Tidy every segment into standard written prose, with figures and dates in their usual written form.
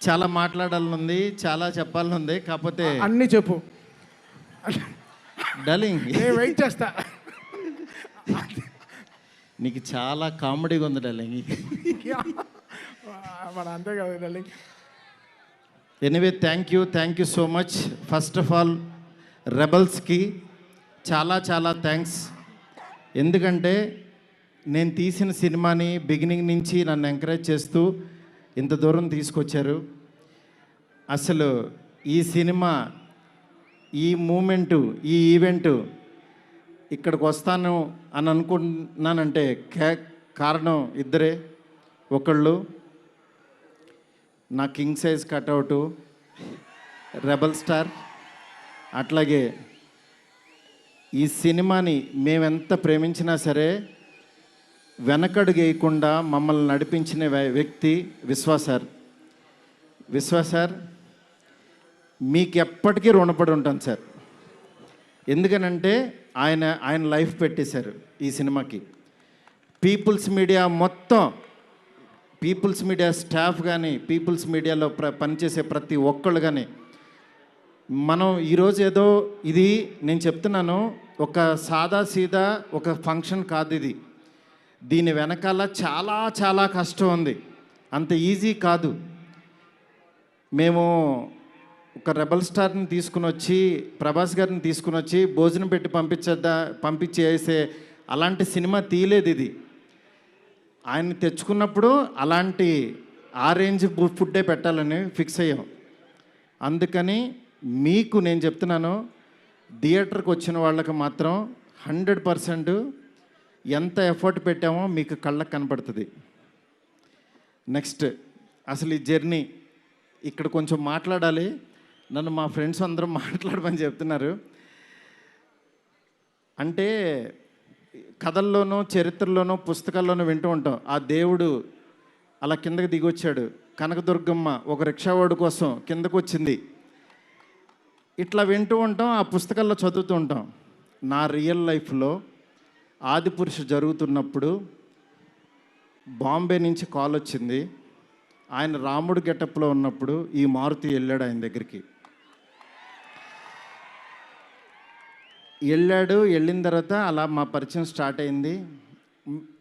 చాలా మాట్లాడాలనుంది, చాలా చెప్పాలనుంది. కాకపోతే అన్నీ చెప్పు. డార్లింగ్, నేను వెయిట్ చేస్తా. నీకు చాలా కామెడీగా ఉంది డార్లింగ్. మన అంతే కదా darling. Anyway thank you so much. First of all రెబల్స్కి చాలా చాలా థ్యాంక్స్. ఎందుకంటే నేను తీసిన సినిమాని బిగినింగ్ నుంచి నన్ను ఎంకరేజ్ చేస్తూ ఇంత దూరం తీసుకొచ్చారు. అసలు ఈ సినిమా, ఈ మూమెంటు, ఈ ఈవెంటు ఇక్కడికి వస్తాను అని అనుకుంటున్నానంటే కారణం ఇద్దరే. ఒకళ్ళు నా కింగ్ సైజ్ కట్అవుటు రెబల్ స్టార్, అట్లాగే ఈ సినిమాని మేమెంత ప్రేమించినా సరే వెనకడుగు వేయకుండా మమ్మల్ని నడిపించిన వ్యక్తి విశ్వాస్ సార్. విశ్వాస్ సార్, మీకు ఎప్పటికీ రుణపడి ఉంటాను సార్. ఎందుకనంటే ఆయన లైఫ్ పెట్టేశారు ఈ సినిమాకి. పీపుల్స్ మీడియా మొత్తం, పీపుల్స్ మీడియా స్టాఫ్ కానీ, పీపుల్స్ మీడియాలో పనిచేసే ప్రతి ఒక్కళ్ళు కానీ, మనం ఈరోజు ఏదో ఇది నేను చెప్తున్నాను, ఒక సాదా సీదా ఒక ఫంక్షన్ కాదు ఇది. దీని వెనకాల చాలా చాలా కష్టం ఉంది, అంత ఈజీ కాదు. మేము ఒక రెబల్ స్టార్ని తీసుకుని వచ్చి, ప్రభాస్ గారిని తీసుకుని వచ్చి భోజనం పెట్టి పంపించేసే అలాంటి సినిమా తీయలేదు ఇది. ఆయన్ని తెచ్చుకున్నప్పుడు అలాంటి ఆ రేంజ్ ఫుడ్డే పెట్టాలని ఫిక్స్ అయ్యాం. అందుకని మీకు నేను చెప్తున్నాను, థియేటర్కి వచ్చిన వాళ్ళకి మాత్రం 100% ఎంత ఎఫర్ట్ పెట్టామో మీకు కళ్ళకు కనపడుతుంది. నెక్స్ట్ అసలు ఈ జర్నీ ఇక్కడ కొంచెం మాట్లాడాలి. నన్ను మా ఫ్రెండ్స్ అందరూ మాట్లాడమని చెప్తున్నారు. అంటే కథల్లోనూ, చరిత్రలోనూ, పుస్తకాల్లోనూ వింటూ ఉంటాం, ఆ దేవుడు అలా కిందకి దిగొచ్చాడు, కనకదుర్గమ్మ ఒక రిక్షావాడు కోసం కిందకు వచ్చింది, ఇట్లా వింటూ ఉంటాం, ఆ పుస్తకాల్లో చదువుతూ ఉంటాం. నా రియల్ లైఫ్లో ఆదిపురుష జరుగుతున్నప్పుడు బాంబే నుంచి కాల్ వచ్చింది. ఆయన రాముడు గెటప్లో ఉన్నప్పుడు ఈ మారుతి వెళ్ళాడు ఆయన దగ్గరికి. వెళ్ళిన తర్వాత అలా మా పరిచయం స్టార్ట్ అయింది.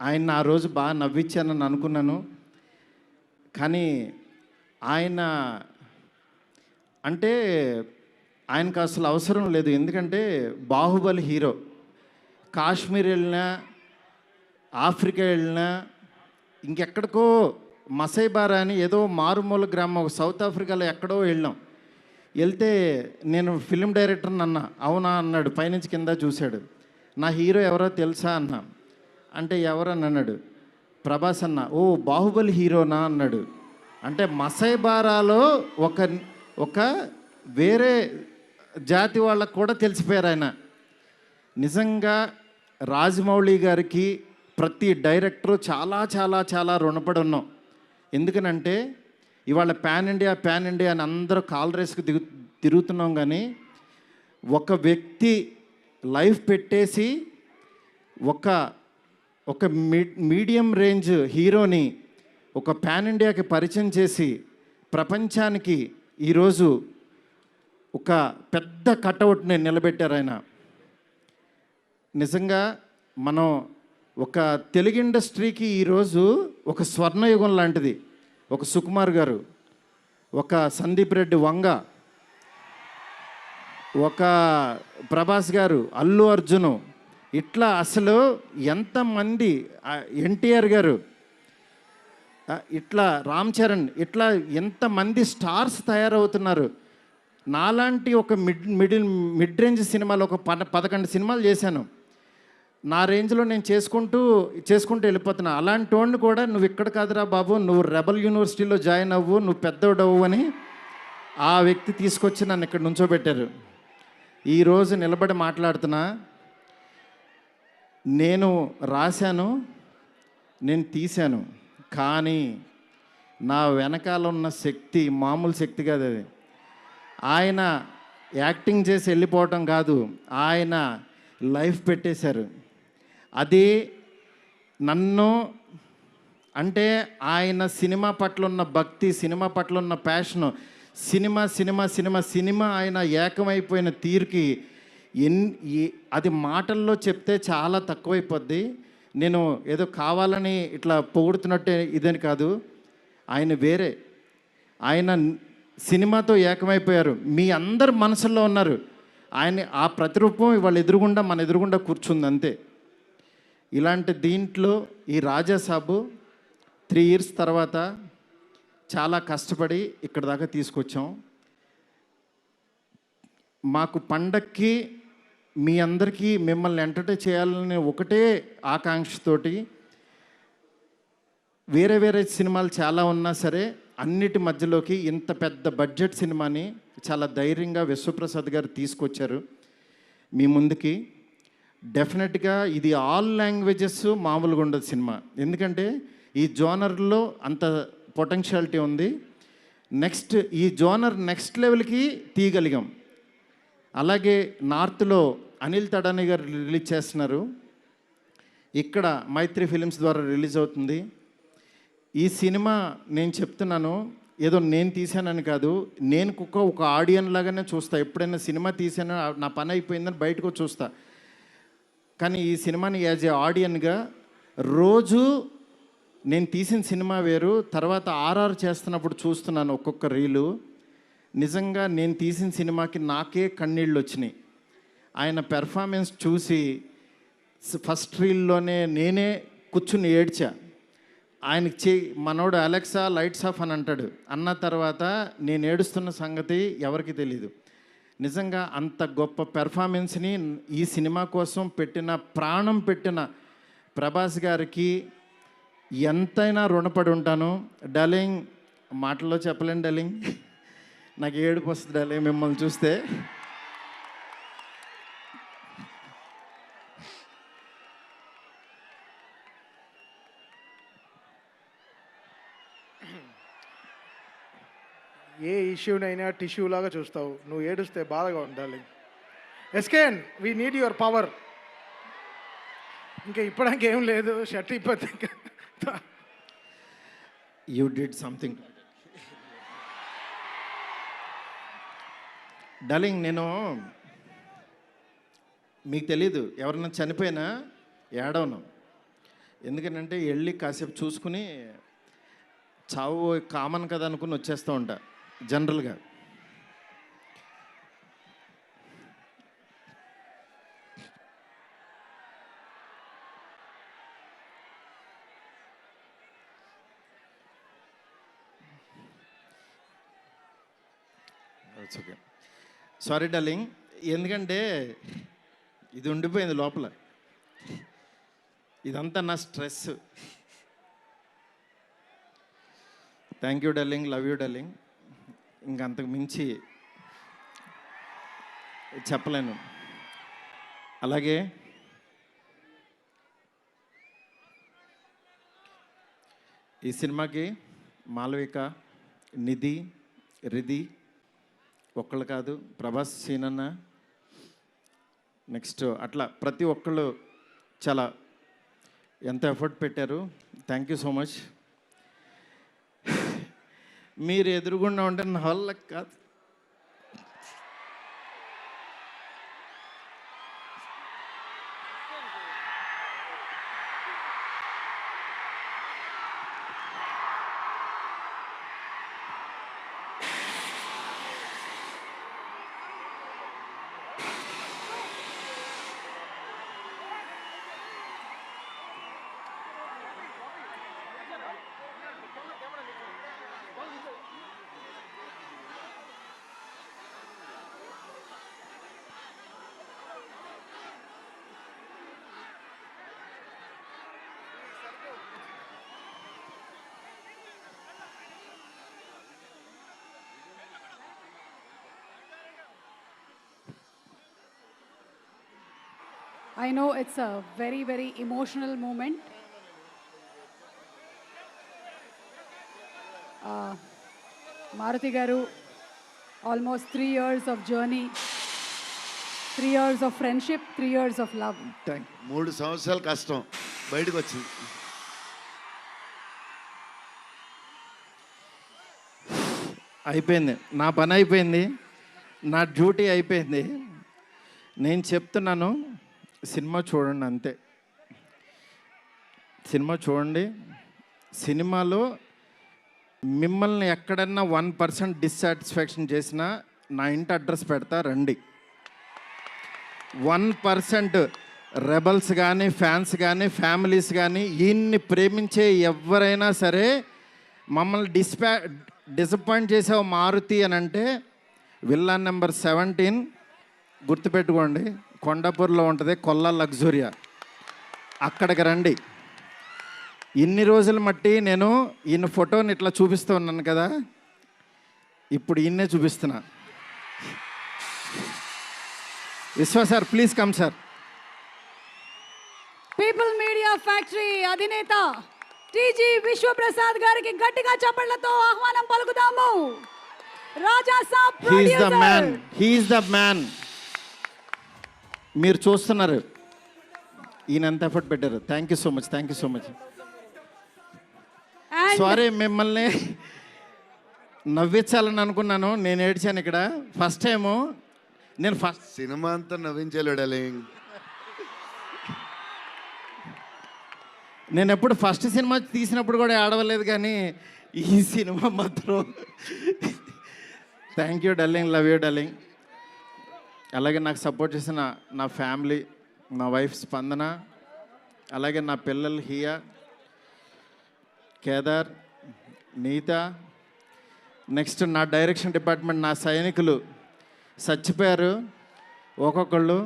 ఆయన ఆ రోజు బాగా నవ్వించానని అనుకున్నాను. కానీ ఆయన అంటే ఆయనకు అసలు అవసరం లేదు. ఎందుకంటే బాహుబలి హీరో. కాశ్మీర్ వెళ్ళినా, ఆఫ్రికా వెళ్ళినా, ఇంకెక్కడికో మసైబారా అని ఏదో మారుమూల గ్రామం సౌత్ ఆఫ్రికాలో ఎక్కడో వెళ్ళాం. వెళ్తే నేను ఫిల్మ్ డైరెక్టర్ని అన్నా. అవునా అన్నాడు, పైనుంచి కింద చూశాడు. నా హీరో ఎవరో తెలుసా అన్నా. అంటే ఎవరని అన్నాడు. ప్రభాస్ అన్న. ఓ బాహుబలి హీరోనా అన్నాడు. అంటే మసైబారాలో ఒక వేరే జాతి వాళ్ళకు కూడా తెలిసిపోయారు ఆయన. నిజంగా రాజమౌళి గారికి ప్రతి డైరెక్టరు చాలా చాలా చాలా రుణపడి ఉన్నాం. ఎందుకనంటే ఇవాళ పాన్ ఇండియా అని అందరూ కాల్ రేస్కి తిరుగుతున్నాం. కానీ ఒక వ్యక్తి లైఫ్ పెట్టేసి ఒక మీడియం రేంజ్ హీరోని ఒక పాన్ ఇండియాకి పరిచయం చేసి ప్రపంచానికి ఈరోజు ఒక పెద్ద కటౌట్ని నిలబెట్టారు ఆయన. నిజంగా మనం ఒక తెలుగు ఇండస్ట్రీకి ఈరోజు ఒక స్వర్ణయుగం లాంటిది. ఒక సుకుమార్ గారు, ఒక సందీప్ రెడ్డి వంగ, ఒక ప్రభాస్ గారు, అల్లు అర్జును, ఇట్లా అసలు ఎంతమంది, ఎన్టీఆర్ గారు, ఇట్లా రామ్ చరణ్, ఇట్లా ఎంతమంది స్టార్స్ తయారవుతున్నారు. నాలాంటి ఒక మిడ్ రేంజ్ సినిమాలు ఒక 11 సినిమాలు చేశాను. నా రేంజ్లో నేను చేసుకుంటూ వెళ్ళిపోతున్నా. అలాంటి వాడిని కూడా నువ్వు ఇక్కడ కాదురా బాబు, నువ్వు రెబల్ యూనివర్సిటీలో జాయిన్ అవ్వు, నువ్వు పెద్దోడవు అని ఆ వ్యక్తి తీసుకొచ్చి నన్ను ఇక్కడ నుంచోబెట్టారు. ఈరోజు నిలబడి మాట్లాడుతున్నా. నేను రాశాను, నేను తీశాను, కానీ నా వెనకాల ఉన్న శక్తి మామూలు శక్తి కాదు. అది ఆయన యాక్టింగ్ చేసి వెళ్ళిపోవటం కాదు, ఆయన లైఫ్ పెట్టేశారు. అది నన్ను అంటే ఆయన సినిమా పట్ల ఉన్న భక్తి, సినిమా పట్ల ఉన్న passion, cinema cinema cinema cinema ఆయన ఏకమైపోయిన తీరుకి అది మాటల్లో చెప్తే చాలా తక్కువైపోద్ది. నేను ఏదో కావాలని ఇట్లా పొగుడుతున్నట్టే ఇదని కాదు. ఆయన వేరే, ఆయన సినిమాతో ఏకమైపోయారు. మీ అందరు మనసుల్లో ఉన్నారు. ఆయన ఆ ప్రతిరూపం ఇవాళ ఎదురుగుండా మన ఎదురుగుండా కూర్చుంది అంతే. ఇలాంటి దీంట్లో ఈ రాజాసాబు 3 ఇయర్స్ తర్వాత చాలా కష్టపడి ఇక్కడ దాకా తీసుకొచ్చాం. మాకు పండక్కి మీ అందరికీ మిమ్మల్ని ఎంటర్టైన్ చేయాలని ఒకటే ఆకాంక్షతోటి వేరే వేరే సినిమాలు చాలా ఉన్నా సరే అన్నిటి మధ్యలోకి ఇంత పెద్ద బడ్జెట్ సినిమాని చాలా ధైర్యంగా విశ్వప్రసాద్ గారు తీసుకొచ్చారు మీ ముందుకి. డెఫినెట్గా ఇది ఆల్ లాంగ్వేజెస్ మామూలుగా ఉండదు సినిమా, ఎందుకంటే ఈ జోనర్లో అంత పొటెన్షియాలిటీ ఉంది. నెక్స్ట్ ఈ జోనర్ నెక్స్ట్ లెవెల్కి తీయగలిగాం. అలాగే నార్త్లో అనిల్ తడాని గారు రిలీజ్ చేస్తున్నారు, ఇక్కడ మైత్రి ఫిలిమ్స్ ద్వారా రిలీజ్ అవుతుంది. ఈ సినిమా నేను చెప్తున్నాను, ఏదో నేను తీసానని కాదు, నేను ఒక ఆడియన్ లాగానే చూస్తా. ఎప్పుడైనా సినిమా తీసానో నా పని అయిపోయిందని బయటకు చూస్తా. కానీ ఈ సినిమాని యాజ్ ఏ ఆడియన్గా రోజు నేను తీసిన సినిమా వేరు, తర్వాత ఆర్ఆర్ చేస్తున్నప్పుడు చూస్తున్నాను ఒక్కొక్క రీలు. నిజంగా నేను తీసిన సినిమాకి నాకే కన్నీళ్ళు వచ్చినాయి. ఆయన పెర్ఫార్మెన్స్ చూసి ఫస్ట్ రీల్లోనే నేనే కూర్చుని ఏడ్చా. ఆయనకి మనోడు అలెక్సా లైట్స్ ఆఫ్ అని అంటాడు, అన్న తర్వాత నేను ఏడుస్తున్న సంగతి ఎవరికి తెలీదు. నిజంగా అంత గొప్ప పెర్ఫార్మెన్స్ని ఈ సినిమా కోసం ప్రాణం పెట్టిన ప్రభాస్ గారికి ఎంతైనా రుణపడి ఉంటాను. డార్లింగ్, మాటల్లో చెప్పలేను డార్లింగ్, నాకు ఏడుపు వస్తుంది డార్లింగ్ మిమ్మల్ని చూస్తే. ఏ ఇష్యూనైనా టిష్యూ లాగా చూస్తావు, నువ్వు ఏడుస్తే బాధగా ఉండాలి. ఎస్కేన్, వీ నీడ్ యువర్ పవర్. ఇంకా ఇప్పడానికి ఏం లేదు, షర్ట్ ఇప్పటి యూ డిడ్ సంథింగ్ డార్లింగ్. నేను మీకు తెలీదు, ఎవరన్నా చనిపోయినా ఏడవను. ఎందుకంటే వెళ్ళి కాసేపు చూసుకుని చావు కామన్ కదా అనుకుని వచ్చేస్తూ ఉంటా జనరల్గా. ఓకే, సారీ డార్లింగ్, ఎందుకంటే ఇది ఉండిపోయింది లోపల, ఇదంతా నా stress. Thank you darling, love you darling. ఇంకంతకు మించి చెప్పలేను. అలాగే ఈ సినిమాకి మాలవిక, నిధి, రిధి ఒక్కళ్ళు కాదు, ప్రభాస్, సీనన్న, నెక్స్ట్ అట్లా ప్రతి ఒక్కళ్ళు చాలా ఎంత ఎఫర్ట్ పెట్టారు. Thank you so much. మీరు ఎదురుగుండా ఉంటే నా వాళ్ళకి కాదు. I know it's a very, very emotional moment. Maruti Garu, almost 3 years of journey, 3 years of friendship, 3 years of love. Thank 3 సంవత్సరాలు కష్టం బయటకు వచ్చింది. అయిపోయింది, నా పని అయిపోయింది, నా డ్యూటీ అయిపోయింది. నేను చెప్తున్నాను, సినిమా చూడండి అంతే. సినిమా చూడండి. సినిమాలో మిమ్మల్ని ఎక్కడన్నా 1% డిస్సాటిస్ఫాక్షన్ చేసినా నా ఇంటి అడ్రస్ పెడతా, రండి. 1% రెబల్స్ కానీ, ఫ్యాన్స్ కానీ, ఫ్యామిలీస్ కానీ, ఈయన్ని ప్రేమించే ఎవరైనా సరే మమ్మల్ని డిసప్పాయింట్ చేసావు మారుతి అని అంటే విల్లా నెంబర్ 17 గుర్తుపెట్టుకోండి, కొండాపూర్లో ఉంటుంది, కొల్లా లగ్జూరియా, అక్కడికి రండి. ఇన్ని రోజులు మట్టి నేను ఈయన ఫోటోని ఇట్లా చూపిస్తూ ఉన్నాను కదా, ఇప్పుడు ఈయన్నే చూపిస్తున్నా. Vishwa sir, please come sir. People media factory అధినేత టీజీ విశ్వప్రసాద్ గారికి గట్టిగా చప్పట్లతో ఆహ్వానం పలుకుతాము. Raja Saab he's the man, producer. He's the man. మీరు చూస్తున్నారు ఈయన ఎంత ఎఫర్ట్ పెట్టారు. Thank you so much, thank you so much. And sorry, మిమ్మల్ని నవ్వించాలని అనుకున్నాను, నేను ఏడ్చాను ఇక్కడ. ఫస్ట్ టైము నేను సినిమా అంతా నవ్వించాలి డార్లింగ్. నేను ఎప్పుడు ఫస్ట్ సినిమా తీసినప్పుడు కూడా ఆడవలేదు, కానీ ఈ సినిమా మాత్రం thank you darling, love you darling. అలాగే నాకు సపోర్ట్ చేసిన నా ఫ్యామిలీ, నా వైఫ్ స్పందన, అలాగే నా పిల్లలు హియా, కేదార్, నీత, నెక్స్ట్ నా డైరెక్షన్ డిపార్ట్మెంట్, నా సైనికులు చచ్చిపోయారు ఒక్కొక్కళ్ళు.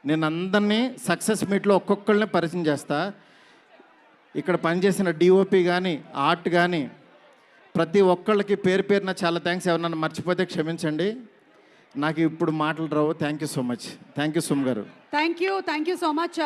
నేను అందరినీ సక్సెస్ మీట్లో ఒక్కొక్కళ్ళని పరిచయం చేస్తా. ఇక్కడ పనిచేసిన డిఓపి కానీ, ఆర్ట్ కానీ, ప్రతి ఒక్కళ్ళకి పేరు పేరున చాలా థ్యాంక్స్. ఎవరన్నా మర్చిపోతే క్షమించండి, నాకు ఇప్పుడు మాటలు రావు. Thank you so much. Thank you సుమ్ గారు. Thank you so much.